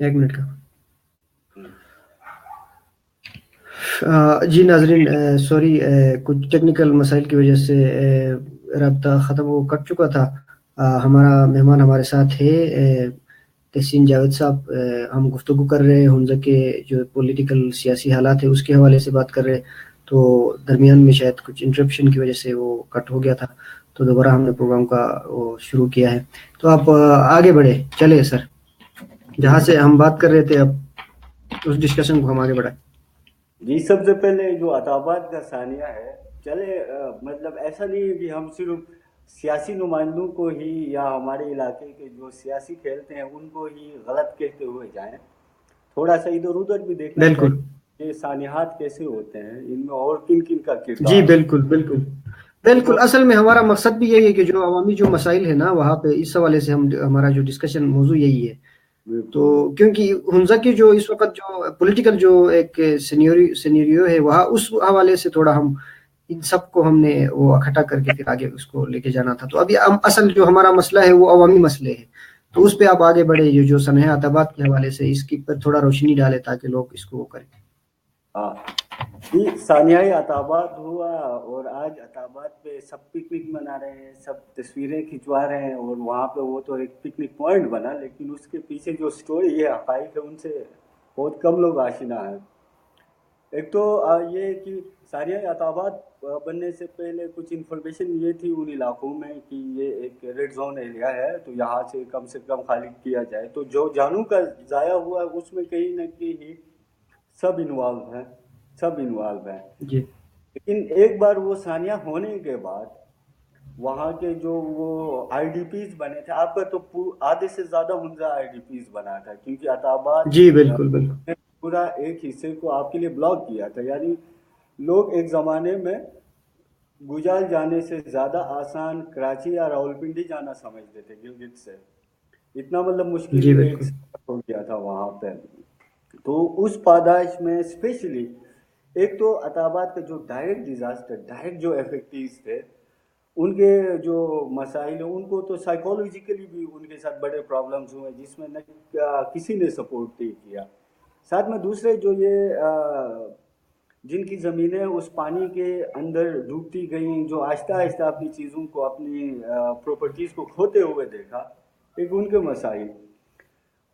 ایک منٹ کا جی ناظرین، سوری، کچھ ٹیکنیکل مسائل کی وجہ سے رابطہ ختم وہ کٹ چکا تھا۔ ہمارا مہمان ہمارے ساتھ ہے تحسین جاوید صاحب۔ ہم گفتگو کر رہے ہیں حمزہ کے جو پولیٹیکل سیاسی حالات ہے اس کے حوالے سے بات کر رہے ہیں، تو درمیان میں شاید کچھ انٹرپشن کی وجہ سے وہ کٹ ہو گیا تھا، تو دوبارہ ہم نے پروگرام کا وہ شروع کیا ہے۔ تو آپ آگے بڑھے چلے سر، جہاں سے ہم بات کر رہے تھے اب اس ڈسکشن کو ہم آگے بڑھائیں۔ جی، سب سے پہلے جو عطابات کا ثانیہ ہے، چلے مطلب ایسا نہیں ہے کہ ہم صرف سیاسی نمائندوں کو ہی یا ہمارے علاقے کے جو سیاسی کھیلتے ہیں ان کو ہی غلط کہتے ہوئے جائیں، تھوڑا سا ادھر ادھر بھی دیکھنا بالکل، چاہیے کہ سانحات کیسے ہوتے ہیں، ان میں اور کن کن کا جی کردار بالکل بالکل تو بالکل، اصل میں ہمارا مقصد بھی یہی ہے کہ جو عوامی جو مسائل ہے نا وہاں پہ اس حوالے سے ہمارا جو ڈسکشن موضوع یہی ہے۔ تو بالکل کیونکہ حمزہ کی جو اس وقت جو پولیٹیکل جو ایک سینیریو ہے وہاں اس حوالے سے تھوڑا ہم ان سب کو ہم نے وہ اکٹھا کر کے پھر آگے اس کو لے کے جانا تھا۔ تو ابھی اصل جو ہمارا مسئلہ ہے وہ عوامی مسئلے ہے، تو اس پہ آپ آگے بڑھے جو سنہ عطابات کے حوالے سے اس کی پر تھوڑا روشنی ڈالے تاکہ لوگ اس کو وہ کریں۔ ہاں جی، ثانیہ عطابات ہوا اور آج عطابات پہ سب پکنک منا رہے ہیں، سب تصویریں کھنچوا رہے ہیں، اور وہاں پہ وہ تو ایک پکنک پوائنٹ بنا، لیکن اس کے پیچھے جو سٹوری ہے، حقائق ہے، ان سے بہت کم لوگ آشنا ہیں۔ ایک تو یہ کہ ثانیہ عطابات بننے سے پہلے کچھ انفارمیشن یہ تھی ان علاقوں میں کہ یہ ایک ریڈ زون ایریا ہے، تو یہاں سے کم خالی کیا جائے، تو جو جانوں کا ضائع ہوا ہے اس میں کہیں نہ کہیں سب انوالو ہیں۔ جی لیکن ایک بار وہ ثانیہ ہونے کے بعد وہاں کے جو وہ آئی ڈی پیز بنے تھے، آپ کا تو آدھے سے زیادہ حمزہ آئی ڈی پیز بنا تھا، کیونکہ عطابات جی بالکل بالکل نے پورا ایک حصے کو آپ کے لیے بلاک کیا تھا، یعنی لوگ ایک زمانے میں گجال جانے سے زیادہ آسان کراچی یا راولپنڈی جانا سمجھتے تھے گلگت سے، اتنا مطلب مشکل جی ایک بالکل سفر ہو گیا تھا وہاں پہ۔ تو اس پاداش میں اسپیشلی ایک تو عطابات کا جو ڈائریکٹ ڈیزاسٹر، ڈائریکٹ جو افیکٹیز تھے ان کے جو مسائل ہیں، ان کو تو سائیکولوجیکلی بھی ان کے ساتھ بڑے پرابلمز ہوئے، جس میں نہ کسی نے سپورٹ نہیں کیا۔ ساتھ میں دوسرے جو یہ جن کی زمینیں اس پانی کے اندر ڈوبتی گئیں، جو آہستہ آہستہ اپنی چیزوں کو، اپنی پراپرٹیز کو کھوتے ہوئے دیکھا، ایک ان کے مسائل۔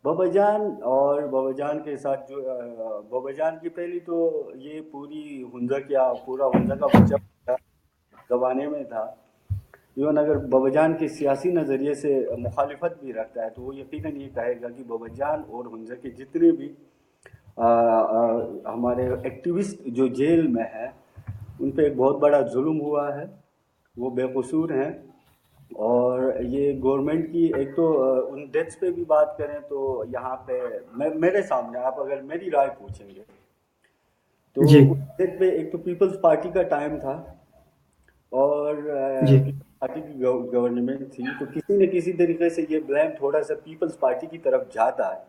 بابا جان اور بابا جان کے ساتھ جو بابا جان کی پہلی تو یہ پوری پورا ہنزہ کا بچہ زمانے میں تھا، ایون اگر بابا جان کے سیاسی نظریے سے مخالفت بھی رکھتا ہے تو وہ یقیناً یہ کہے گا کہ بابا جان اور ہنزہ کے جتنے بھی ہمارے ایکٹیوسٹ جو جیل میں ہیں ان پہ ایک بہت بڑا ظلم ہوا ہے، وہ بے قصور ہیں۔ اور یہ گورنمنٹ کی ایک تو ان ڈیتھس پہ بھی بات کریں تو یہاں پہ میرے سامنے آپ اگر میری رائے پوچھیں گے تو جی اس ڈیتھ پہ ایک تو پیپلز پارٹی کا ٹائم تھا اور جی پیپلز پارٹی کی گورنمنٹ تھی، تو کسی نہ کسی طریقے سے یہ بلیم تھوڑا سا پیپلز پارٹی کی طرف جاتا ہے۔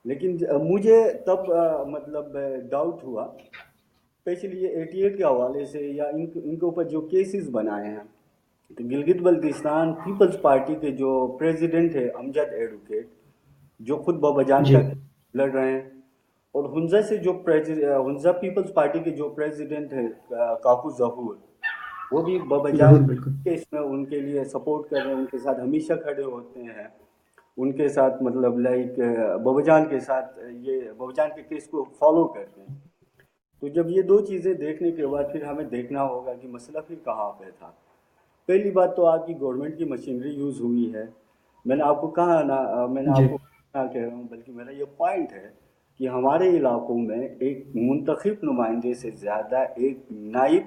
لیکن مجھے تب مطلب ڈاؤٹ ہوا، اسپیشلی یہ 88 کے حوالے سے یا ان کے اوپر جو کیسز بنائے ہیں، تو گلگت بلتستان پیپلز پارٹی کے جو پریزیڈنٹ ہے امجد ایڈوکیٹ، جو خود بابا جان جی کا لڑ رہے ہیں، اور ہنزہ سے جو ہنزہ پیپلز پارٹی کے جو پریزیڈنٹ ہے کاکو ظہور، وہ بھی بابا جان ظہور بالکل کے اس میں ان کے لیے سپورٹ کر رہے ہیں، ان کے ساتھ ہمیشہ کھڑے ہوتے ہیں، ان کے ساتھ مطلب لائک بابا جان کے ساتھ یہ بابا جان کے کیس کو فالو کرتے ہیں۔ تو جب یہ دو چیزیں دیکھنے کے بعد پھر ہمیں دیکھنا ہوگا کہ مسئلہ پھر کہاں پہ تھا۔ پہلی بات تو آپ کی گورنمنٹ کی مشینری یوز ہوئی ہے، میں نے آپ کو کہا نا، میں نے جی آپ کو کہا کہہ رہا ہوں، بلکہ میرا یہ پوائنٹ ہے کہ ہمارے علاقوں میں ایک منتخب نمائندے سے زیادہ ایک نائب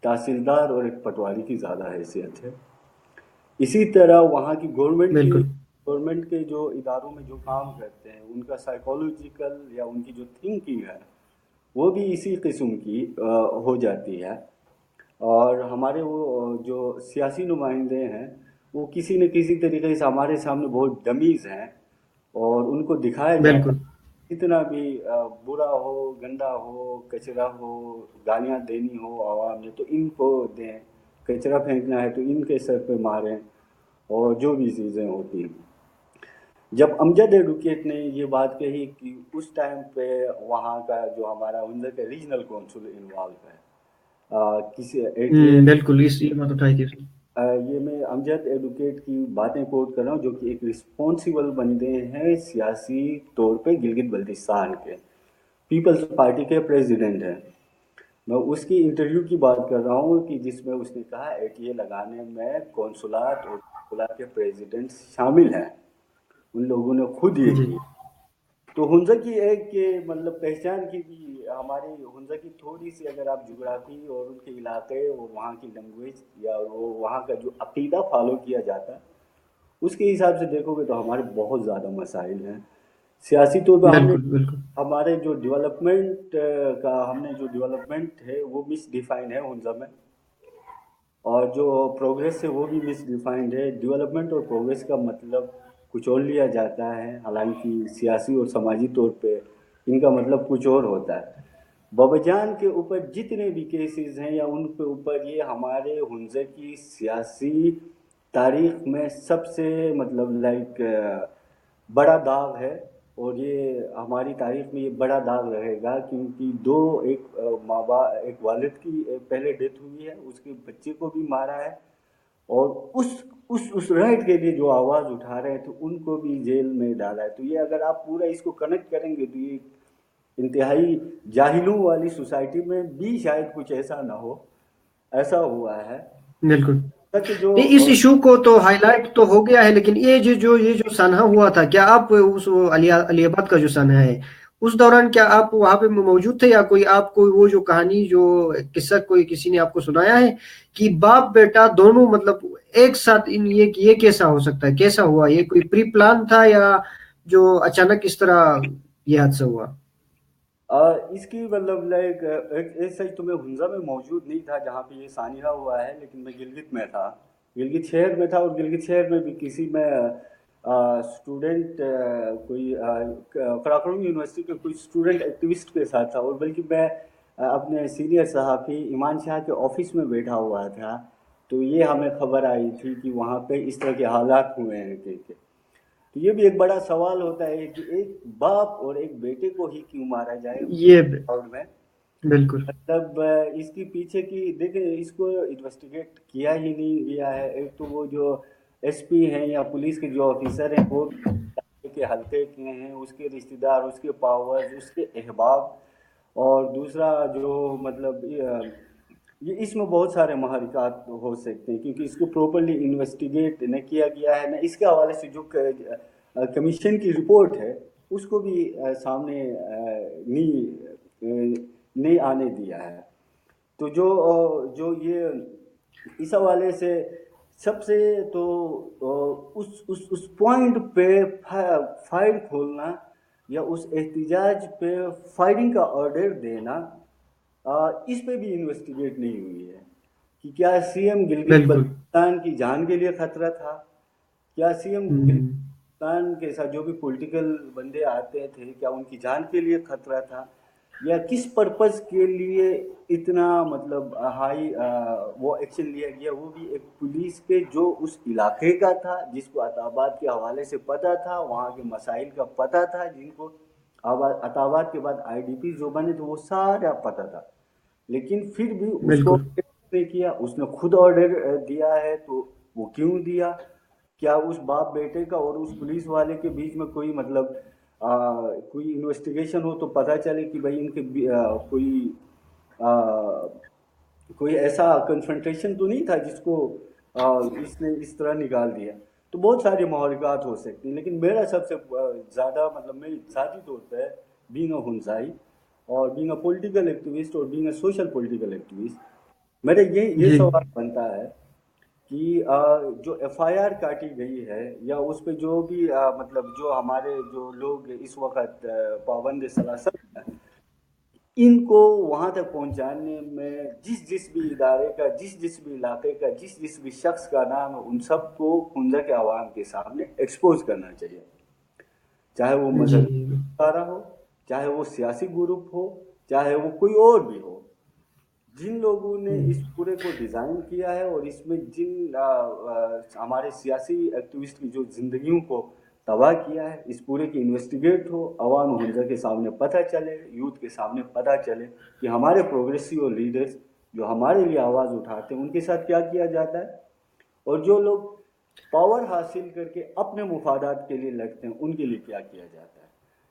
تحصیلدار اور ایک پٹواری کی زیادہ حیثیت ہے۔ اسی طرح وہاں کی بالکل گورنمنٹ کے جو اداروں میں جو کام کرتے ہیں ان کا سائیکولوجیکل یا ان کی جو تھنکنگ ہے وہ بھی اسی قسم کی ہو جاتی ہے، اور ہمارے وہ جو سیاسی نمائندے ہیں وہ کسی نہ کسی طریقے سے ہمارے سامنے بہت ڈمیز ہیں، اور ان کو دکھایا جاتا بالکل ہے کتنا بھی برا ہو، گندا ہو، کچرا ہو، گالیاں دینی ہو عوام نے تو ان کو دیں، کچرا پھینکنا ہے تو ان کے سر پہ ماریں، اور جو بھی چیزیں ہوتی ہیں۔ جب امجد ایڈوکیٹ نے یہ بات کہی کہ اس ٹائم پہ وہاں کا جو ہمارا ہنزا کا ریجنل کونسل انوالو ہے کسی 88 بالکل یہ بات اٹھائی تھی. یہ میں امجد ایڈوکیٹ کی باتیں کوٹ کر رہا ہوں جو کہ ایک رسپانسیبل بندے ہیں سیاسی طور پہ گلگت بلتستان کے پیپلز پارٹی کے پریزیڈنٹ ہیں. میں اس کی انٹرویو کی بات کر رہا ہوں کہ جس میں اس نے کہا ATA لگانے میں کونسلات اور کونسلات کے پریزیڈنٹ شامل ہیں, ان لوگوں نے خود یہ جی کی. تو ہنزا کی ایک مطلب پہچان کی بھی ہماری ہنزا کی تھوڑی سی اگر آپ جغرافی اور ان کے علاقے اور وہاں کی لینگویج یا وہاں کا جو عقیدہ فالو کیا جاتا ہے اس کے حساب سے دیکھو گے تو ہمارے بہت زیادہ مسائل ہیں سیاسی طور پہ. ہم نے بالکل بالکل ہمارے جو ڈیولپمنٹ کا ہم نے جو ڈیولپمنٹ ہے وہ مس ڈیفائن ہے ہنزا میں, اور جو پروگریس ہے وہ بھی مس ڈیفائنڈ ہے. ڈیولپمنٹ اور پروگریس کا مطلب کچھ اور لیا جاتا ہے, حالانکہ سیاسی اور سماجی طور پہ ان کا مطلب کچھ اور ہوتا ہے. بابا جان کے اوپر جتنے بھی کیسز ہیں یا ان کے اوپر یہ ہمارے ہنزے کی سیاسی تاریخ میں سب سے مطلب لائک بڑا داغ ہے, اور یہ ہماری تاریخ میں یہ بڑا داغ رہے گا کیونکہ ایک ماں باپ ایک والد کی پہلے ڈیتھ ہوئی ہے, اس کے بچے کو بھی مارا ہے, اور اس رائٹ کے لیے جو آواز اٹھا رہے تھے ان کو بھی جیل میں ڈالا ہے. تو یہ اگر آپ پورا اس کو کنیکٹ کریں گے تو یہ انتہائی جاہلوں والی سوسائٹی میں بھی شاید کچھ ایسا نہ ہو, ایسا ہوا ہے. بالکل. کہ جو نہیں اس ایشو کو تو ہائی لائٹ تو ہو گیا ہے, لیکن یہ جو سانحہ ہوا تھا, کیا آپ اس علی آباد کا جو سانحہ ہے اس دوران کیا آپ وہاں پہ موجود تھے, یا کوئی آپ کو وہ جو کہانی جو قصہ کوئی کسی نے آپ کو سنایا ہے کہ باپ بیٹا دونوں مطلب ایک ساتھ یہ کیسا ہو سکتا ہے, کیسا ہوا, یہ کوئی پری پلان تھا یا جو اچانک اس طرح یہ حادثہ ہوا؟ اس کی مطلب لائک ایسا تو میں ہنزا میں موجود نہیں تھا جہاں پہ یہ سانحہ ہوا ہے, لیکن میں گلگت میں تھا, گلگت شہر میں تھا, اور گلگت شہر میں بھی کسی میں اسٹوڈنٹ کوئی قراقرم یونیورسٹی کے کوئی اسٹوڈنٹ ایکٹیوسٹ کے ساتھ تھا, اور بلکہ میں اپنے سینئر صحافی ایمان شاہ کے آفس میں بیٹھا ہوا تھا. تو یہ ہمیں خبر آئی تھی کہ وہاں پہ اس طرح کے حالات ہوئے ہیں تو یہ بھی ایک بڑا سوال ہوتا ہے کہ ایک باپ اور ایک بیٹے کو ہی کیوں مارا جائے یہ میں. بالکل مطلب اس کی پیچھے کی دیکھیں, اس کو انویسٹیگیٹ کیا ہی نہیں گیا ہے. ایک تو وہ جو SP ہیں یا پولیس کے جو آفیسر ہیں وہ کے حلقے کے ہیں, اس کے رشتہ دار, اس کے پاورز, اس کے احباب, اور دوسرا جو مطلب یہ اس میں بہت سارے محرکات ہو سکتے ہیں کیونکہ اس کو پراپرلی انویسٹیگیٹ نہ کیا گیا ہے, نہ اس کے حوالے سے جو کمیشن کی رپورٹ ہے اس کو بھی سامنے نہیں آنے دیا ہے. تو جو یہ اس حوالے سے سب سے تو اس پوائنٹ پہ فائل کھولنا یا اس احتجاج پہ فائرنگ کا آرڈر دینا, اس پہ بھی انویسٹیگیٹ نہیں ہوئی ہے کہ کیا CM گلگت بالکل. بلتستان کی جان کے لیے خطرہ تھا, کیا CM گلگت ہم، بلتستان کے ساتھ جو بھی پولیٹیکل بندے آتے تھے کیا ان کی جان کے لیے خطرہ تھا, یا کس پرپز کے لیے اتنا مطلب ہائی وہ ایکشن لیا گیا. وہ بھی ایک پولیس کے جو اس علاقے کا تھا, جس کو عطاباد کے حوالے سے پتہ تھا, وہاں کے مسائل کا پتہ تھا, جن کو عطاباد کے بعد IDP جو بنے تو وہ سارا پتہ تھا, لیکن پھر بھی اس کو بالکل نہیں کیا. اس نے خود آرڈر دیا ہے تو وہ کیوں دیا, کیا اس باپ بیٹے کا اور اس پولیس والے کے بیچ میں کوئی مطلب کوئی انویسٹیگیشن ہو تو پتہ چلے کہ بھائی ان کے کوئی ایسا کنفرنٹیشن تو نہیں تھا جس کو اس نے اس طرح نکال دیا. تو بہت سارے محرکات ہو سکتے ہیں, لیکن میرا سب سے زیادہ مطلب میری ذاتی طور پہ بینگ اے ہنزائی اور بینگ اے پولیٹیکل ایکٹیوسٹ اور being a social political activist, میرا یہ جی سوال بنتا ہے کہ جو FIR کاٹی گئی ہے یا اس پہ جو بھی مطلب جو ہمارے جو لوگ اس وقت پابند سلاسل ہیں, ان کو وہاں تک پہنچانے میں جس بھی ادارے کا, جس بھی علاقے کا, جس بھی شخص کا نام ہے, ان سب کو ہنزا کے عوام کے سامنے ایکسپوز کرنا چاہیے, چاہے وہ جی مذہبی ادارہ ہو, چاہے وہ سیاسی گروپ ہو, چاہے وہ کوئی اور بھی ہو. جن لوگوں نے اس پورے کو ڈیزائن کیا ہے اور اس میں جن ہمارے سیاسی ایکٹیوسٹ کی جو زندگیوں کو تباہ کیا ہے، اس پورے کی انویسٹیگیٹ ہو، عوام ہنزا کے سامنے پتہ چلے، یوتھ کے سامنے پتہ چلے کہ ہمارے پروگریسو لیڈرز جو ہمارے لیے آواز اٹھاتے ہیں ان کے ساتھ کیا کیا جاتا ہے، اور جو لوگ پاور حاصل کر کے اپنے مفادات کے لیے لڑتے ہیں ان کے لیے کیا کیا جاتا ہے.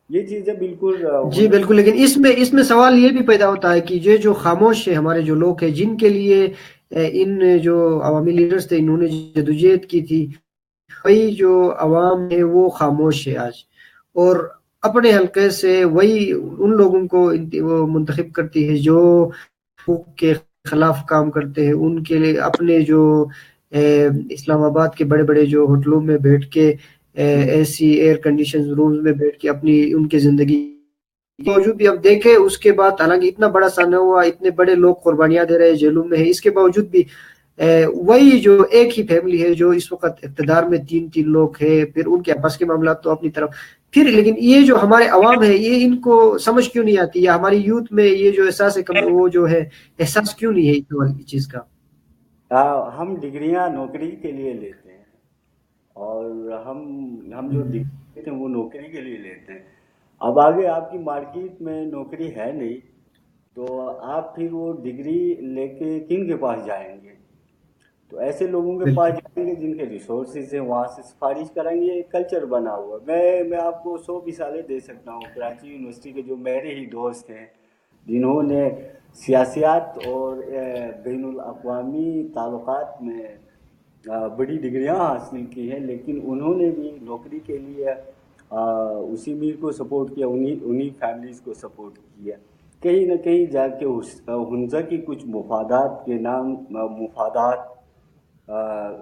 یہ چیزیں بالکل جی بالکل، لیکن اس میں سوال یہ بھی پیدا ہوتا ہے کہ یہ جو خاموش ہے ہمارے جو لوگ ہیں جن کے لیے ان جو عوامی لیڈرز تھے انہوں نے جدوجہد کی تھی، وہی جو عوام ہے وہ خاموش ہے آج، اور اپنے حلقے سے وہی ان لوگوں کو وہ منتخب کرتی ہے جو حقوق کے خلاف کام کرتے ہیں، ان کے لیے اپنے جو اسلام آباد کے بڑے بڑے جو ہوٹلوں میں بیٹھ کے اے سی ایئر کنڈیشن رومز میں بیٹھ کے اپنی ان کی زندگی باوجود بھی اب دیکھیں اس کے بعد، حالانکہ اتنا بڑا سانحہ ہوا، اتنے بڑے لوگ قربانیاں دے رہے ہیں، جیلوں میں ہے، اس کے باوجود بھی وہی جو ایک ہی فیملی ہے جو اس وقت اقتدار میں تین تین لوگ ہیں، پھر ان کے آپس کے معاملات تو اپنی طرف پھر، لیکن یہ جو ہمارے عوام ہے یہ ان کو سمجھ کیوں نہیں آتی، یا ہماری یوتھ میں یہ جو احساس ہے وہ جو ہے احساس کیوں نہیں ہے اس والی چیز کا؟ ہم ڈگریاں نوکری کے لیے لیتے ہیں، اور ہم جو ڈگری لیتے ہیں وہ نوکری کے لیے لیتے ہیں. اب آگے آپ کی مارکیٹ میں نوکری ہے نہیں تو آپ پھر وہ ڈگری لے کے کن کے پاس جائیں گے؟ تو ایسے لوگوں کے پاس بالکل جائیں گے جن کے ریسورسز ہیں، وہاں سے سفارش کریں گے. ایک کلچر بنا ہوا ہے. میں آپ کو 100 مثالیں دے سکتا ہوں. کراچی یونیورسٹی کے جو میرے ہی دوست ہیں جنہوں نے سیاسیات اور بین الاقوامی تعلقات میں بڑی ڈگریاں حاصل کی ہیں، لیکن انہوں نے بھی نوکری کے لیے اسی میر کو سپورٹ کیا، انہی فیملیز کو سپورٹ کیا. کہیں نہ کہیں جا کے ہنزا کی کچھ مفادات کے نام مفادات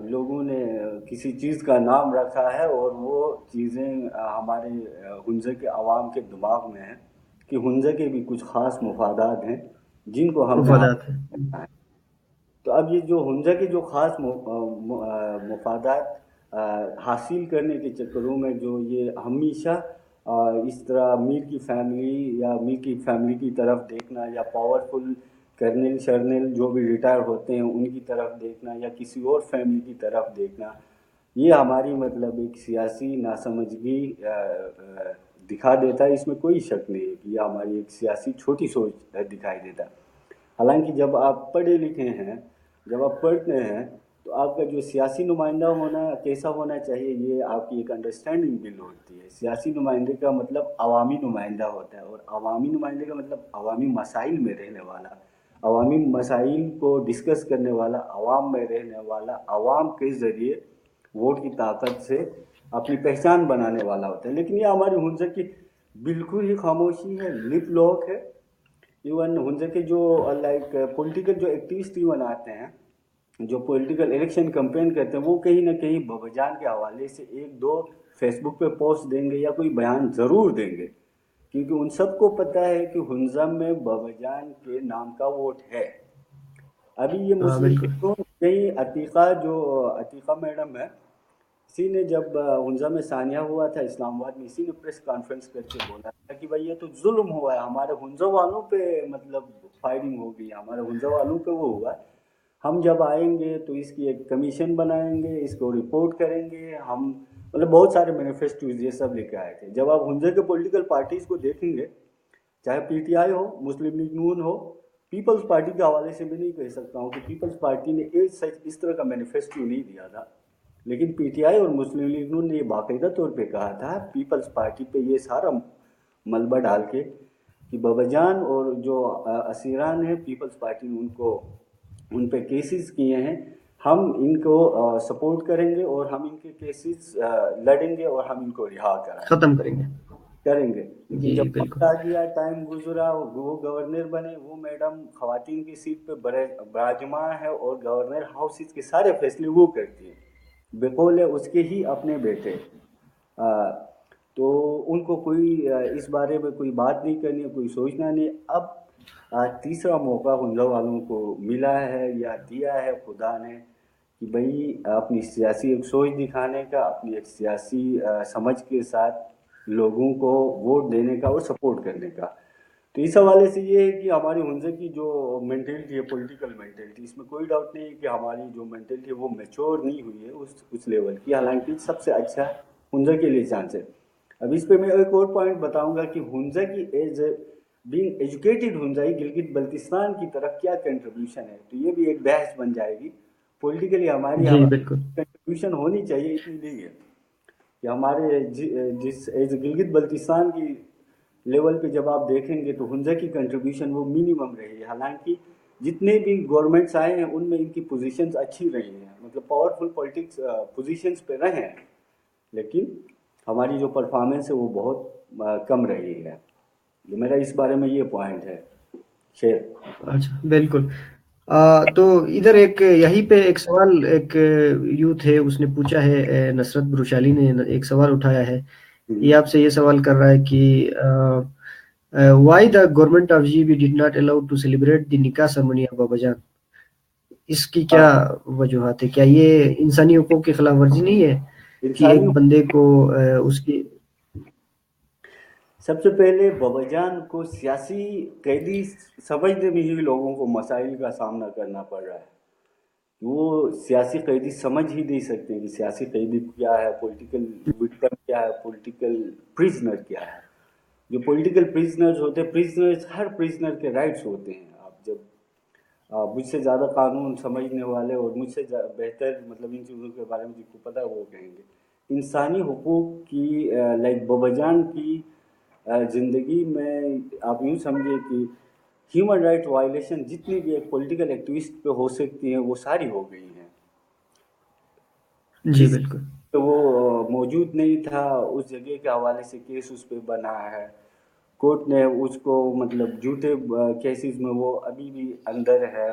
لوگوں نے کسی چیز کا نام رکھا ہے، اور وہ چیزیں ہمارے ہنزا کے عوام کے دماغ میں ہیں کہ ہنزا کے بھی کچھ خاص مفادات ہیں جن کو ہم نے مفادات ہے. حاصل کرنا ہے. تو اب یہ جو ہنزا کے جو خاص مفادات حاصل کرنے کے چکروں میں جو یہ ہمیشہ اس طرح میر کی فیملی یا میر کی فیملی کی طرف دیکھنا، یا پاورفل کرنل شرنل جو بھی ریٹائر ہوتے ہیں ان کی طرف دیکھنا، یا کسی اور فیملی کی طرف دیکھنا، یہ ہماری مطلب ایک سیاسی ناسمجھگی دکھا دیتا ہے. اس میں کوئی شک نہیں ہے کہ یہ ہماری ایک سیاسی چھوٹی سوچ دکھائی دیتا ہے. حالانکہ جب آپ پڑھے لکھے ہیں، جب آپ پڑھتے ہیں تو آپ کا جو سیاسی نمائندہ ہونا کیسا ہونا چاہیے یہ آپ کی ایک انڈرسٹینڈنگ بل ہوتی ہے. سیاسی نمائندے کا مطلب عوامی نمائندہ ہوتا ہے، اور عوامی نمائندے کا مطلب عوامی مسائل میں رہنے والا، عوامی مسائل کو ڈسکس کرنے والا، عوام میں رہنے والا، عوام کے ذریعے ووٹ کی طاقت سے اپنی پہچان بنانے والا ہوتا ہے. لیکن یہ ہماری ہنزا کی بالکل ہی خاموشی ہے، لپ لاک ہے. ایون ہنزا کے جو لائک پولیٹیکل جو ایکٹیوسٹ ایون آتے ہیں جو پولیٹیکل الیکشن کمپین کرتے ہیں، وہ کہیں نہ کہیں بابا جان کے حوالے سے ایک دو فیس بک پہ پوسٹ دیں گے یا کوئی بیان ضرور دیں گے، کیونکہ ان سب کو پتہ ہے کہ ہنزا میں بابا جان کے نام کا ووٹ ہے. ابھی یہ ہاں مسلم بالکل. لیگوں کہیں عتیقہ میڈم ہے، اسی نے جب ہنزا میں ثانیہ ہوا تھا اسلام آباد میں، اسی نے پریس کانفرنس کر کے بولا تھا کہ بھائی یہ تو ظلم ہوا ہے، ہمارے ہنزا والوں پہ مطلب فائرنگ ہو گئی، ہمارے ہنزا والوں پہ وہ ہوا ہے. ہم جب آئیں گے تو اس کی ایک کمیشن بنائیں گے، اس کو رپورٹ کریں گے. ہم مطلب بہت سارے مینیفیسٹوز یہ سب لے کے آئے تھے. جب آپ ہنزا کے پولیٹیکل پارٹیز کو دیکھیں گے، چاہے پی ٹی آئی ہو، مسلم لیگ نون ہو، پیپلز پارٹی کے حوالے سے بھی نہیں کہہ سکتا ہوں کہ پیپلز پارٹی نے اس طرح کا مینیفیسٹو نہیں دیا تھا، لیکن پی ٹی آئی اور مسلم لیگ نون نے یہ باقاعدہ طور پہ کہا تھا پیپلز پارٹی پہ یہ سارا ملبہ ڈال کے کہ بابا جان اور جو اسیران ہیں پیپلز پارٹی نے ان پہ کیسز کیے ہیں، ہم ان کو سپورٹ کریں گے اور ہم ان کے کیسز لڑیں گے اور ہم ان کو رہا ختم کریں گے. کریں گے. لیکن جی جب بالکل. وقت آ گیا، ٹائم گزرا، وہ گورنر بنے، وہ میڈم خواتین کی سیٹ پہ براجمان ہے اور گورنر ہاؤس کے سارے فیصلے وہ کرتی ہے بقول اس کے ہی اپنے بیٹے. تو ان کو کوئی اس بارے میں کوئی بات نہیں کرنی، کوئی سوچنا نہیں. اب تیسرا موقع ہنزا والوں کو ملا ہے یا دیا ہے خدا نے کہ بھئی اپنی سیاسی ایک سوچ دکھانے کا، اپنی ایک سیاسی سمجھ کے ساتھ لوگوں کو ووٹ دینے کا اور سپورٹ کرنے کا. تو اس حوالے سے یہ ہے کہ ہماری ہنزا کی جو مینٹلٹی ہے، پولیٹیکل مینٹلٹی، اس میں کوئی ڈاؤٹ نہیں ہے کہ ہماری جو مینٹلٹی ہے وہ میچور نہیں ہوئی ہے اس لیول کی. حالانکہ سب سے اچھا ہنزا کے لیے چانس ہے. اب اس پہ میں ایک اور پوائنٹ بتاؤں گا کہ ہنزا کی is being educated Hunzai Gilgit Baltistan کی طرف کیا کنٹریبیوشن ہے. تو یہ بھی ایک بحث بن جائے گی. پولیٹیکلی ہماری جی بالکل. کنٹریبیوشن ہونی چاہیے، اتنی نہیں ہے کہ ہمارے جس ایز گلگت بلتستان کی لیول پہ جب آپ دیکھیں گے تو ہنزا کی کنٹریبیوشن وہ منیمم رہی ہے. حالانکہ جتنے بھی گورنمنٹس آئے ہیں ان میں ان کی پوزیشنز اچھی رہی ہیں، مطلب پاورفل پولیٹکس پوزیشنز پہ رہے ہیں، لیکن ہماری جو پرفارمنس ہے وہ بہت کم رہی ہے. میرا اس بارے میں یہ پوائنٹ ہے. شیئر. اچھا بالکل. تو ادھر ایک یہیں پہ ایک سوال ایک یوتھ ہے اس نے پوچھا ہے، نصرت بروشالی نے ایک سوال اٹھایا ہے. یہ آپ سے یہ سوال کر رہا ہے کہ why the government of G B did not allow to celebrate the نکاح سرمنی آف بابا جان. اس کی کیا وجوہات ہے؟ کیا یہ انسانی حقوق کی خلاف ورزی نہیں ہے کہ ایک انسانی بندے کو اس کی سب سے پہلے بابا جان کو سیاسی قیدی سمجھنے میں ہی لوگوں کو مسائل کا سامنا کرنا پڑ رہا ہے. وہ سیاسی قیدی سمجھ ہی نہیں سکتے کہ سیاسی قیدی کیا ہے، پولیٹیکل وکٹم کیا ہے، پولیٹیکل پریزنر کیا ہے. جو پولیٹیکل پریزنرز ہوتے ہیں، پریزنرز ہر پریزنر کے رائٹس ہوتے ہیں. آپ جب مجھ سے زیادہ قانون سمجھنے والے اور مجھ سے بہتر مطلب ان چیزوں کے بارے میں جن کو پتہ ہے وہ کہیں گے. انسانی حقوق کی لائک بابا جان کی زندگی میں آپ یوں سمجھے کہ ہیومن رائٹ وائلیشن جتنی بھی ایک پولیٹیکل ایکٹیوسٹ پہ ہو سکتی ہیں وہ ساری ہو گئی ہیں. جی جس بالکل. وہ موجود نہیں تھا اس جگہ کے حوالے سے کیس اس پہ بنا ہے. کورٹ نے اس کو مطلب جھوٹے کیسز میں وہ ابھی بھی اندر ہے.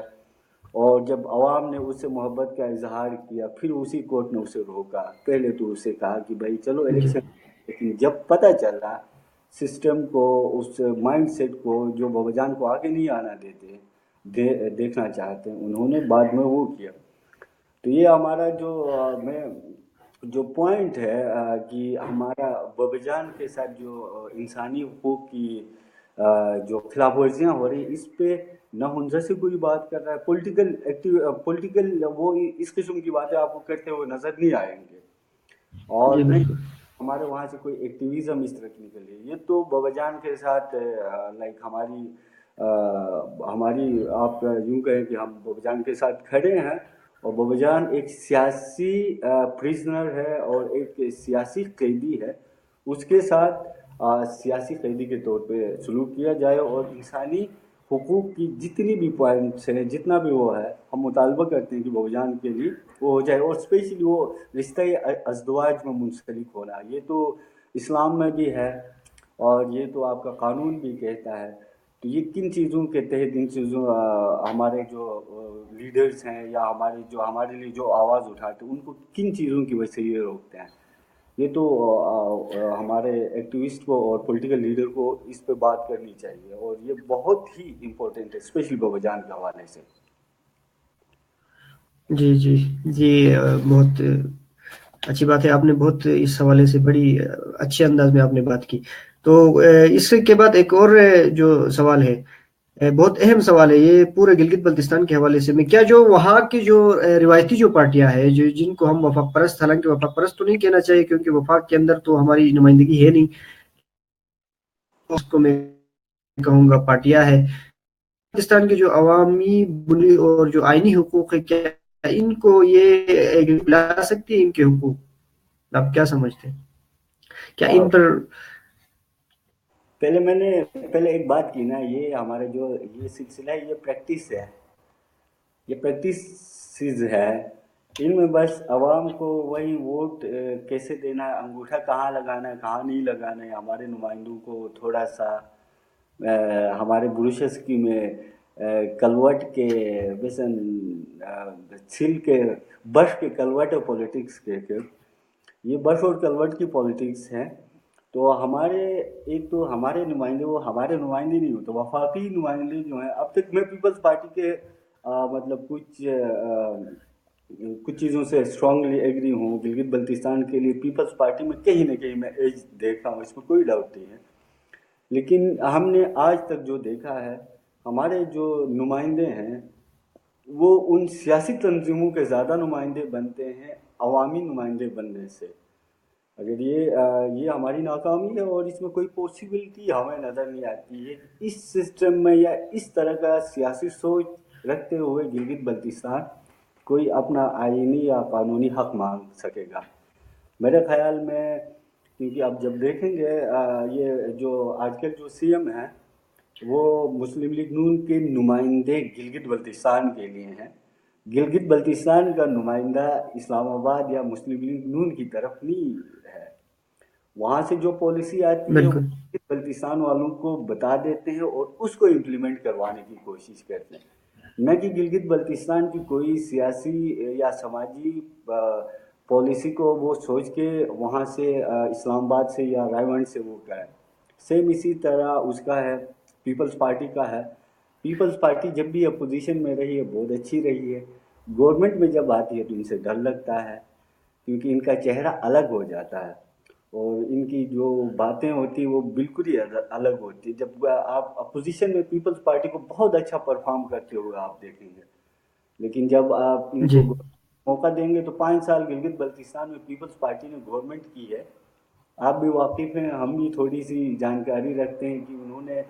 اور جب عوام نے اس سے محبت کا اظہار کیا پھر اسی کورٹ نے اسے روکا. پہلے تو اسے کہا کہ بھائی چلو جی الیکشن، لیکن جب پتہ چلا سسٹم کو، اس مائنڈ سیٹ کو جو بابا جان کو آگے نہیں آنا دیتے، دیکھنا چاہتے ہیں، انہوں نے بعد میں وہ کیا. تو یہ ہمارا میں جو پوائنٹ ہے کہ ہمارا بابا جان کے ساتھ جو انسانی حقوق کی جو خلاف ورزیاں ہو رہی ہیں اس پہ نہ ہنزا سے کوئی بات کر رہا ہے. پولیٹیکل وہ اس قسم کی باتیں آپ کو کرتے ہوئے نظر نہیں آئیں گے. اور جی نہیں بالکل. ہمارے وہاں سے کوئی ایکٹیویزم اس طرح کی نکل ہے. یہ تو بابا جان کے ساتھ لائک ہماری آپ یوں کہیں کہ ہم بابا جان کے ساتھ کھڑے ہیں. اور بابا جان ایک سیاسی پریزنر ہے اور ایک سیاسی قیدی ہے. اس کے ساتھ سیاسی قیدی کے طور پہ سلوک کیا جائے اور انسانی حقوق کی جتنی بھی پوائنٹس ہیں، جتنا بھی وہ ہے، ہم مطالبہ کرتے ہیں کہ بابا جان کے لیے وہ ہو جائے. اور اسپیشلی وہ رشتہ ازدواج میں منسلک ہونا، یہ تو اسلام میں بھی ہے اور یہ تو آپ کا قانون بھی کہتا ہے. تو یہ کن چیزوں کے تحت ان چیزوں ہمارے جو لیڈرز ہیں یا ہمارے لیے جو آواز اٹھاتے ہیں ان کو کن چیزوں کی وجہ سے یہ روکتے ہیں؟ یہ تو ہمارے ایکٹیوسٹ کو اور پولیٹیکل لیڈر کو اس پہ بات کرنی چاہیے اور یہ بہت ہی امپورٹنٹ ہے اسپیشلی بابا جان کے حوالے سے. جی جی جی. بہت اچھی بات ہے. آپ نے بہت اس حوالے سے بڑی اچھے انداز میں آپ نے بات کی. تو اس کے بعد ایک اور جو سوال ہے، بہت اہم سوال ہے یہ پورے گلگت بلتستان کے حوالے سے. میں کیا جو وہاں کی جو روایتی جو پارٹیاں ہیں جن کو ہم وفاق پرست، حالانکہ وفاق پرست تو نہیں کہنا چاہیے کیونکہ وفاق کے اندر تو ہماری نمائندگی ہے نہیں، اس کو میں کہوں گا پارٹیاں ہے. پاکستان کے جو عوامی بنی اور جو آئینی حقوق ہے، کیا ان کو یہ لا سکتی ہے ان کے حقوق؟ آپ کیا سمجھتے ہیں؟ کیا ان پر پہلے ایک بات کی نا، یہ ہمارے جو یہ سلسلہ ہے یہ پریکٹس ہے، یہ پریکٹسز ہے. ان میں بس عوام کو وہی ووٹ کیسے دینا ہے، انگوٹھا کہاں لگانا ہے کہاں نہیں لگانا ہے. ہمارے نمائندوں کو تھوڑا سا ہمارے بروشس کی میں کلوٹ کے مثلاً چھل کے بش کے کلوٹ پولیٹکس کے یہ بش اور کلوٹ کی پولیٹکس ہیں. تو ایک تو ہمارے نمائندے وہ ہمارے نمائندے نہیں ہوتے، وفاقی نمائندے جو ہیں. اب تک میں پیپلز پارٹی کے مطلب کچھ چیزوں سے اسٹرانگلی ایگری ہوں. گلگت بلتستان کے لیے پیپلز پارٹی میں کہیں نہ کہیں میں ایج دیکھا ہوں، اس میں کوئی ڈاؤٹ نہیں ہے. لیکن ہم نے آج تک جو دیکھا ہے ہمارے جو نمائندے ہیں وہ ان سیاسی تنظیموں کے زیادہ نمائندے بنتے ہیں عوامی نمائندے بننے سے. اگر یہ ہماری ناکامی ہے اور اس میں کوئی پاسبلٹی ہمیں نظر نہیں آتی ہے کہ اس سسٹم میں یا اس طرح کا سیاسی سوچ رکھتے ہوئے گلگت بلتستان کوئی اپنا آئینی یا قانونی حق مانگ سکے گا. میرے خیال میں کیونکہ اب جب دیکھیں گے یہ جو آج کل جو سی ایم ہیں وہ مسلم لیگ نون کے نمائندے گلگت بلتستان کے لیے ہیں. گلگت بلتستان کا نمائندہ اسلام آباد یا مسلم لیگ نون کی طرف نہیں ہے. وہاں سے جو پالیسی آتی ہے وہ بالکل گلگت بلتستان والوں کو بتا دیتے ہیں اور اس کو امپلیمنٹ کروانے کی کوشش کرتے ہیں. نہ کہ گلگت بلتستان کی کوئی سیاسی یا سماجی پالیسی کو وہ سوچ کے وہاں سے اسلام آباد سے یا رائے گنج سے وہ کریں. سیم اسی طرح اس کا ہے پیپلز پارٹی کا ہے. پیپلز پارٹی جب بھی اپوزیشن میں رہی ہے بہت اچھی رہی ہے. گورنمنٹ میں جب آتی ہے تو ان سے ڈر لگتا ہے کیونکہ ان کا چہرہ الگ ہو جاتا ہے اور ان کی جو باتیں ہوتی ہیں وہ بالکل ہی الگ ہوتی ہے. جب آپ اپوزیشن میں پیپلز پارٹی کو بہت اچھا پرفارم کرتے ہوئے آپ دیکھیں گے لیکن جب آپ ان جی کو موقع دیں گے تو 5 سال گلگت بلتستان میں پیپلز پارٹی نے گورنمنٹ کی ہے. آپ بھی واقف ہیں ہم بھی تھوڑی سی جانکاری رکھتے ہیں کہ انہوں نے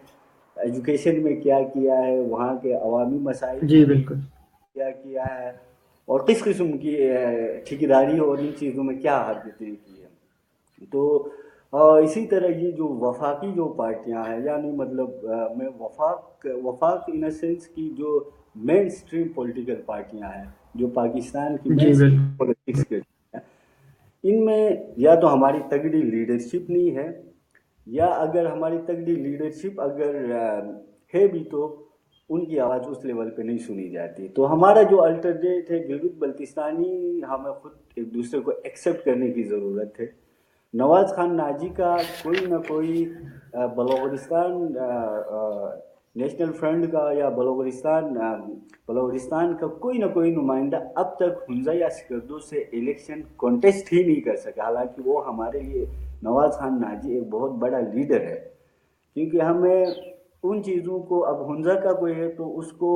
ایجوکیشن میں کیا کیا ہے وہاں کے عوامی مسائل جی بالکل کیا کیا ہے اور کس قسم کی ٹھیکیداری اور ان چیزوں میں کیا حرکتیں کی ہیں. تو اسی طرح یہ جو وفاقی جو پارٹیاں ہیں یعنی مطلب میں وفاق ان سینس کی جو مین اسٹریم پولیٹیکل پارٹیاں ہیں جو پاکستان کی مین جی اسٹریم بالکل پولیٹکس کے ہیں ان میں یا تو ہماری تگڑی لیڈرشپ نہیں ہے یا اگر ہماری تگڑی لیڈرشپ اگر ہے بھی تو ان کی آواز اس لیول پہ نہیں سنی جاتی. تو ہمارا جو الٹرنیٹ ہے گلگت بلتستانی ہمیں خود ایک دوسرے کو ایکسیپٹ کرنے کی ضرورت ہے. نواز خان ناجی کا کوئی نہ کوئی بلوچستان نیشنل فرنٹ کا یا بلوچستان کا کوئی نہ کوئی نمائندہ اب تک ہنزا یا سکردو سے الیکشن کانٹیسٹ ہی نہیں کر سکا. حالانکہ وہ ہمارے لیے نواز خان ناجی ایک بہت بڑا لیڈر ہے کیونکہ ہمیں ان چیزوں کو اب ہنزا کا کوئی ہے تو اس کو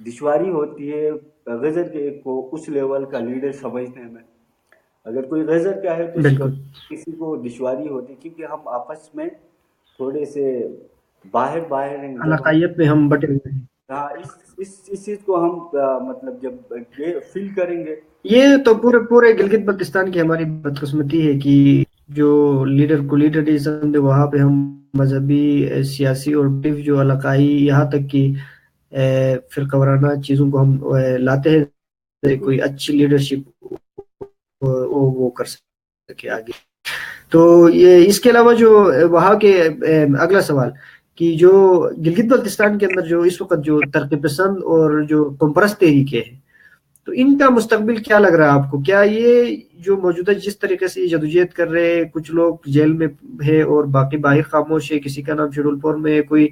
دشواری ہوتی ہے غزر کے ایک کو اس لیول کا لیڈر سمجھنے میں. اگر کوئی غزر کا ہے تو بالکل کسی کو دشواری ہوتی کیونکہ ہم آپس میں تھوڑے سے باہر ہیں. جب ہم علاقائیت میں ہم بٹے ہوئے ہیں. ہاں اس چیز کو ہم مطلب جب فیل کریں گے یہ تو پورے پورے گلگت بلتستان کی ہماری بدقسمتی ہے کہ جو لیڈر کو لیڈرزم دے وہاں پہ ہم مذہبی سیاسی اور جو علاقائی یہاں تک کہ فرقہ وارانہ چیزوں کو ہم لاتے ہیں کوئی اچھی لیڈرشپ وہ کر سکے آگے. تو یہ اس کے علاوہ جو وہاں کے اگلا سوال کہ جو گلگت بلتستان کے اندر جو اس وقت جو ترقی پسند اور جو قوم پرست تحریکیں ہیں تو ان کا مستقبل کیا لگ رہا ہے آپ کو؟ کیا یہ جو موجودہ جس طریقے سے یہ جدوجہد کر رہے ہیں کچھ لوگ جیل میں ہے اور باقی باہر خاموش ہے کسی کا نام شیڈول 4 میں ہے کوئی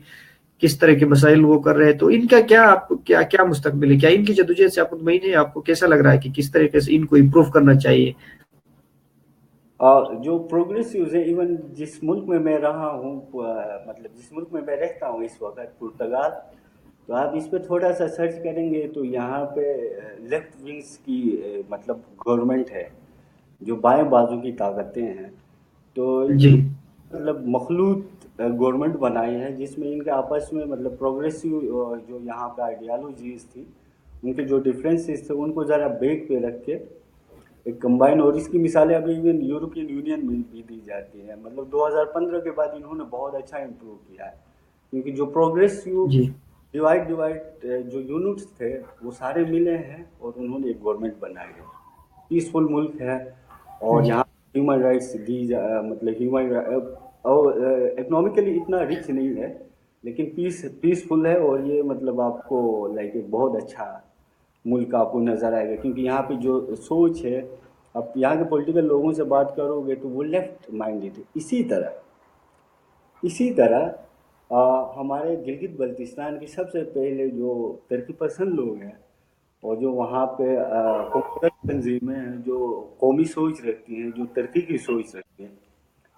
کس طرح کے مسائل وہ کر رہے ہیں تو ان کا کیا آپ کو کیا مستقبل ہے؟ کیا ان کی جدوجہد سے آپ مطمئن ہے؟ آپ کو کیسا لگ رہا ہے کہ کس طریقے سے ان کو امپروو کرنا چاہیے؟ جو پروگریسیوز ہے ایون جس ملک میں میں رہا ہوں مطلب جس ملک میں میں رہتا ہوں اس وقت پرتگال تو آپ اس پہ تھوڑا سا سرچ کریں گے تو یہاں پہ لیفٹ ونگس کی مطلب گورنمنٹ ہے جو بائیں بازو کی طاقتیں ہیں تو جی مطلب مخلوط گورنمنٹ بنائی ہے جس میں ان کے آپس میں مطلب پروگریسو جو یہاں پہ آئیڈیالوجیز تھی ان کے جو ڈفرینسز تھے ان کو ذرا بیک پہ رکھ کے ایک کمبائن اور اس کی مثالیں ابھی ایون یورپین یونین میں بھی دی جاتی ہیں. مطلب 2015 کے بعد انہوں نے بہت اچھا امپروو کیا ہے کیونکہ جو پروگریسو جی ڈیوائڈ جو یونٹس تھے وہ سارے ملے ہیں اور انہوں نے ایک گورنمنٹ بنائی ہے. پیسفل ملک ہے اور جی یہاں ہیومن رائٹس مطلب ہیومن اور اکنامکلی اتنا رچ نہیں ہے لیکن پیسفل ہے اور یہ مطلب آپ کو لائک ایک بہت اچھا ملک آپ کو نظر آئے گا کیونکہ یہاں پہ جو سوچ ہے اب یہاں کے پولیٹیکل لوگوں سے بات کرو گے تو وہ لیفٹ مائنڈیڈ ہے. اسی طرح ہمارے گلگت بلتستان کی سب سے پہلے جو ترقی پسند لوگ ہیں اور جو وہاں پہ تنظیمیں ہیں جو قومی سوچ رکھتی ہیں جو ترقی کی سوچ رکھتی ہیں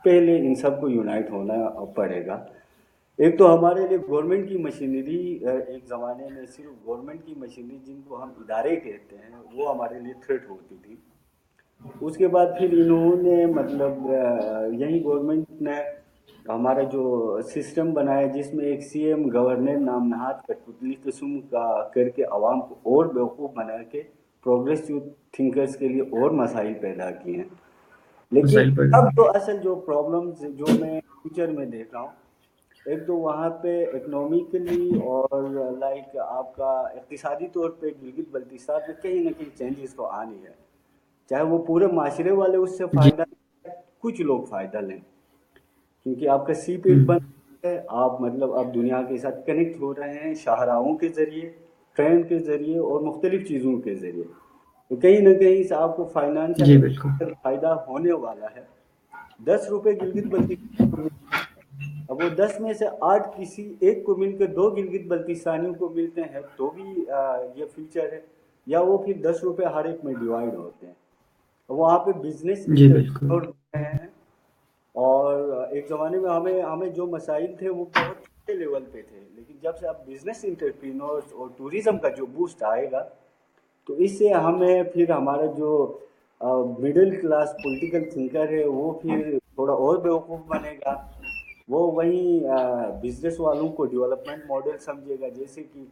پہلے ان سب کو یونائٹ ہونا پڑے گا. ایک تو ہمارے لیے گورنمنٹ کی مشینری ایک زمانے میں صرف گورنمنٹ کی مشینری جن کو ہم ادارے کہتے ہیں وہ ہمارے لیے تھریٹ ہوتی تھی اس کے بعد پھر انہوں نے مطلب یہی گورنمنٹ نے ہمارا جو سسٹم بنایا جس میں ایک سی ایم گورنر نام نہاد کٹپتلی قسم کا کر کے عوام کو اور بیوقوف بنا کے پروگریسو تھنکرز کے لیے اور مسائل پیدا کیے ہیں. لیکن مسائل پیدا اب ہوئے. جو اصل جو پرابلمز جو میں فیوچر میں دیکھ رہا ہوں، ایک تو وہاں پہ اکنومیکلی اور لائک آپ کا اقتصادی طور پہ گلگت بلتستان میں کہیں نہ کہیں چینجز تو آنی ہے، چاہے وہ پورے معاشرے والے اس سے جی. فائدہ لیں، کچھ لوگ فائدہ لیں، کیونکہ آپ کا سی پیٹ ہم. بند ہے، آپ مطلب اب دنیا کے ساتھ کنیکٹ ہو رہے ہیں شاہراہوں کے ذریعے، ٹرین کے ذریعے اور مختلف چیزوں کے ذریعے، تو کہیں نہ کہیں سے آپ کو جی فائنانشل بالکل. فائدہ ہونے والا ہے. 10 روپے گلگت بلتستان کو ملتے ہیں، اب وہ 10 میں سے 8 کسی ایک کو مل کے 2 گلگت بلتستانیوں کو ملتے ہیں تو بھی یہ فیوچر ہے، یا وہ پھر 10 روپے ہر ایک میں ڈیوائڈ ہوتے ہیں. وہاں پہ بزنس جی بالکل. انٹرپرینور رہے ہیں. اور ایک زمانے میں ہمیں جو مسائل تھے وہ بہت چھوٹے لیول پہ تھے، لیکن جب سے اب بزنس انٹرپرینورز اور ٹوریزم کا جو بوسٹ آئے گا تو اس سے ہمیں پھر ہمارا جو مڈل کلاس پولیٹیکل تھنکر ہے وہ پھر تھوڑا اور بیوقوف بنے گا. وہ وہیں بزنس والوں کو ڈیولپمنٹ ماڈل سمجھے گا. جیسے کہ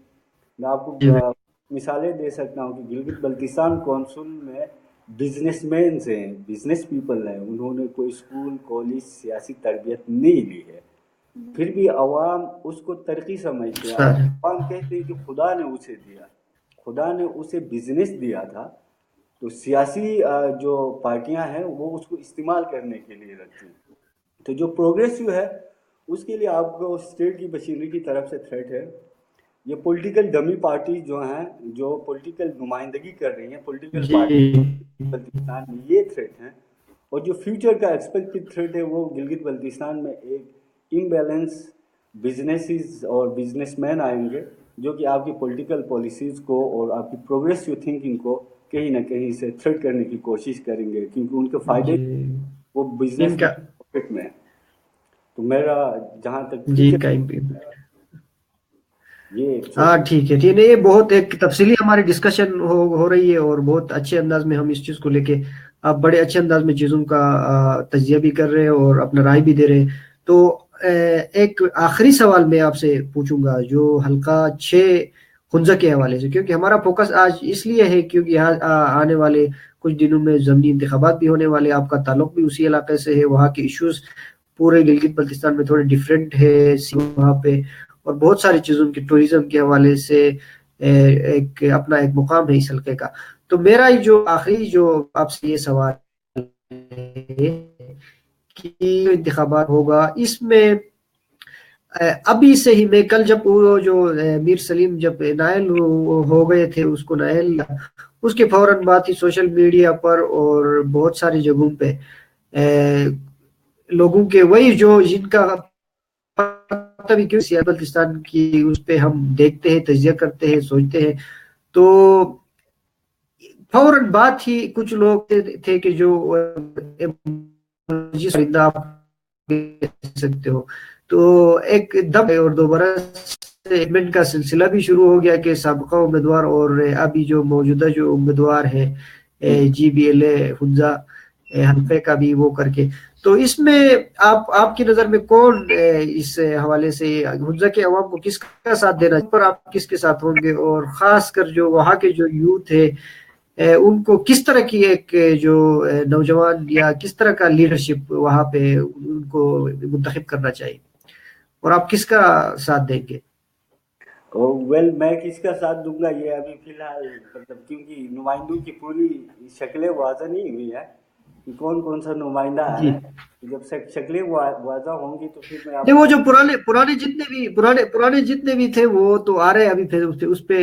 میں آپ جی کو مثالیں دے سکتا ہوں کہ گلگت بلتستان کونسل میں بزنس مینز ہیں، بزنس پیپل ہیں، انہوں نے کوئی اسکول کالج سیاسی تربیت نہیں لی ہے، پھر بھی عوام اس کو ترقی سمجھتے ہیں. سارے. عوام کہتے ہیں کہ خدا نے اسے دیا، خدا نے اسے بزنس دیا تھا، تو سیاسی جو پارٹیاں ہیں وہ اس کو استعمال کرنے کے لیے رکھتی ہیں. تو جو پروگریسو ہے اس کے لیے آپ کو اسٹیٹ کی مشینری کی طرف سے تھریٹ ہے. یہ پولیٹیکل ڈمی پارٹی جو ہیں جو پولیٹیکل نمائندگی کر رہی ہیں پولیٹیکل جی. پارٹی بلتستان میں، یہ تھریٹ ہیں. اور جو فیوچر کا ایکسپیکٹڈ تھریٹ ہے وہ گلگت بلتستان میں ایک امبیلنس بزنسز اور بزنس مین آئیں گے جو کہ آپ کی پولیٹیکل پالیسیز کو اور آپ کی پروگریسو تھنکنگ کو کہیں نہ کہیں سے تھریٹ کرنے کی کوشش کریں گے، کیونکہ ان کے فائدے جی. وہ ان بزنس کا. پروفٹ میں ہے. تو میرا جہاں تک جی ان فیوچر کا. یہ ایک ہاں چھوٹی ٹھیک ہے. ٹھیک ہے. یہ بہت ایک تفصیلی ہماری ڈسکشن ہو رہی ہے اور بہت اچھے انداز میں ہم اس چیز کو لے کے آپ بڑے اچھے انداز میں چیزوں کا تجزیہ بھی کر رہے ہیں اور اپنا رائے بھی دے رہے ہیں. تو ایک آخری سوال میں آپ سے پوچھوں گا جو حلقہ 6 خنزہ کے حوالے سے، کیونکہ ہمارا فوکس آج اس لیے ہے کیونکہ یہاں آنے والے کچھ دنوں میں ضمنی انتخابات بھی ہونے والے، آپ کا تعلق بھی اسی علاقے سے ہے، وہاں کے ایشوز پورے گلگت بلتستان میں تھوڑے ڈیفرنٹ ہے وہاں پہ، اور بہت ساری چیزوں کی ٹوریزم کے حوالے سے ایک اپنا ایک مقام ہے اس حلقے کا. تو میرا جو آخری جو آپ سے یہ سوال ہے کہ انتخابات ہوگا اس میں ابھی سے ہی میں کل جب وہ جو میر سلیم جب نائل ہو گئے تھے اس کو نائل اس کے فوراً بعد ہی سوشل میڈیا پر اور بہت ساری جگہوں پہ لوگوں کے وہی جو جن کا پتہ بھی کیوں سیاست بلتستان کی اس پہ ہم دیکھتے ہیں، تجزیہ کرتے ہیں، سوچتے ہیں، تو فوراً بات ہی کچھ لوگ تھے کہ جو آپ کہہ سکتے ہو تو ایک دم اور دوبارہ اسٹیٹمنٹ کا سلسلہ بھی شروع ہو گیا کہ سابقہ امیدوار اور ابھی جو موجودہ جو امیدوار ہے جی بی ایل اے خنزہ حلقے کا بھی وہ کر کے، تو اس میں آپ کی نظر میں کون اس حوالے سے خنزہ کے عوام کو کس کا ساتھ دینا پر آپ کس کے ساتھ ہوں گے، اور خاص کر جو وہاں کے جو یوتھ ہے ان کو کس طرح کی ایک جو نوجوان یا کس طرح کا لیڈرشپ وہاں پہ ان کو منتخب کرنا چاہیے، اور آپ کس کا ساتھ دیں گے؟ ویل میں کس کا ساتھ دوں گا یہ ابھی فی الحال مطلب کیونکہ نمائندوں کی پوری شکلیں واضح نہیں ہوئی ہیں کہ کون کون سا نمائندہ آ رہا جی. ہے. جب شکلیں واضح ہوں گی تو پھر میں آپ نہیں، کو وہ جو پرانے جتنے بھی تھے وہ تو آ رہے ابھی، پھر اس پہ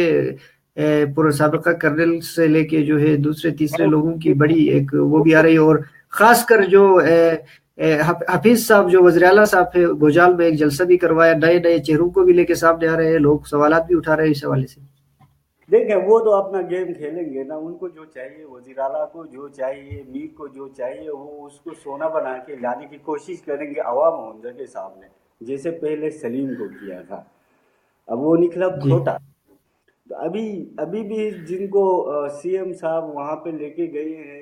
پورا سابقہ کرنل سے لے کے جو ہے دوسرے تیسرے لوگوں کی بڑی ایک وہ بھی آ رہی ہے، اور خاص کر جو حفیظ صاحب جو وزیر اعلیٰ صاحب ہے گوجال میں ایک جلسہ بھی کروایا، نئے نئے چہروں کو بھی لے کے سامنے آ رہے ہیں، لوگ سوالات بھی اٹھا رہے ہیں اس حوالے سے. دیکھیں وہ تو اپنا گیم کھیلیں گے نا، ان کو جو چاہیے وزیر اعلیٰ کو جو چاہیے میر کو جو چاہیے وہ اس کو سونا بنا کے لانے کی کوشش کریں گے عوام حمزہ کے سامنے، جیسے پہلے سلیم کو کیا تھا. اب وہ نکلا جی. کھوٹا. ابھی بھی جن کو سی ایم صاحب وہاں پہ لے کے گئے ہیں،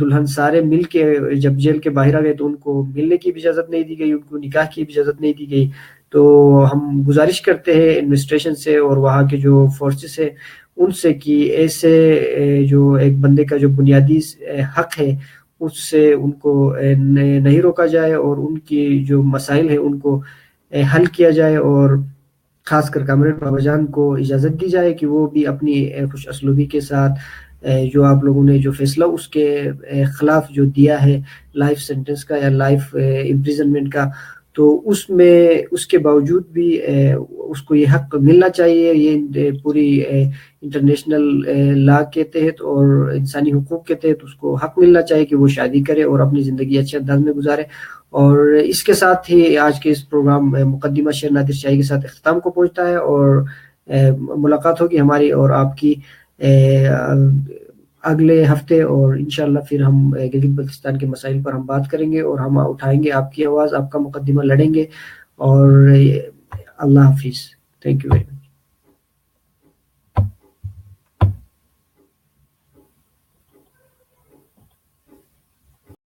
دلہن سارے مل کے جب جیل کے باہر آ گئے تو ان کو ملنے کی بھی اجازت نہیں دی گئی، ان کو نکاح کی بھی اجازت نہیں دی گئی. تو ہم گزارش کرتے ہیں ایڈمنسٹریشن سے اور وہاں کے جو فورسز ہیں ان سے کہ ایسے جو ایک بندے کا جو بنیادی حق ہے اس سے ان کو نہیں روکا جائے، اور ان کی جو مسائل ہیں ان کو حل کیا جائے، اور خاص کر کامریڈ بابا جان کو اجازت دی جائے کہ وہ بھی اپنی خوش اسلوبی کے ساتھ جو آپ لوگوں نے جو فیصلہ اس کے خلاف جو دیا ہے لائف سینٹنس کا یا لائف امپریزنمنٹ کا، تو اس میں اس کے باوجود بھی اس کو یہ حق ملنا چاہیے. یہ پوری انٹرنیشنل لا کے تحت اور انسانی حقوق کے تحت اس کو حق ملنا چاہیے کہ وہ شادی کرے اور اپنی زندگی اچھے انداز میں گزارے. اور اس کے ساتھ ہی آج کے اس پروگرام مقدمہ شیر نادر شاہی کے ساتھ اختتام کو پہنچتا ہے، اور ملاقات ہوگی ہماری اور آپ کی اگلے ہفتے، اور انشاءاللہ پھر ہم گلگت بلتستان کے مسائل پر ہم بات کریں گے اور ہم اٹھائیں گے آپ کی آواز، آپ کا مقدمہ لڑیں گے. اور اللہ حافظ. Thank you very much.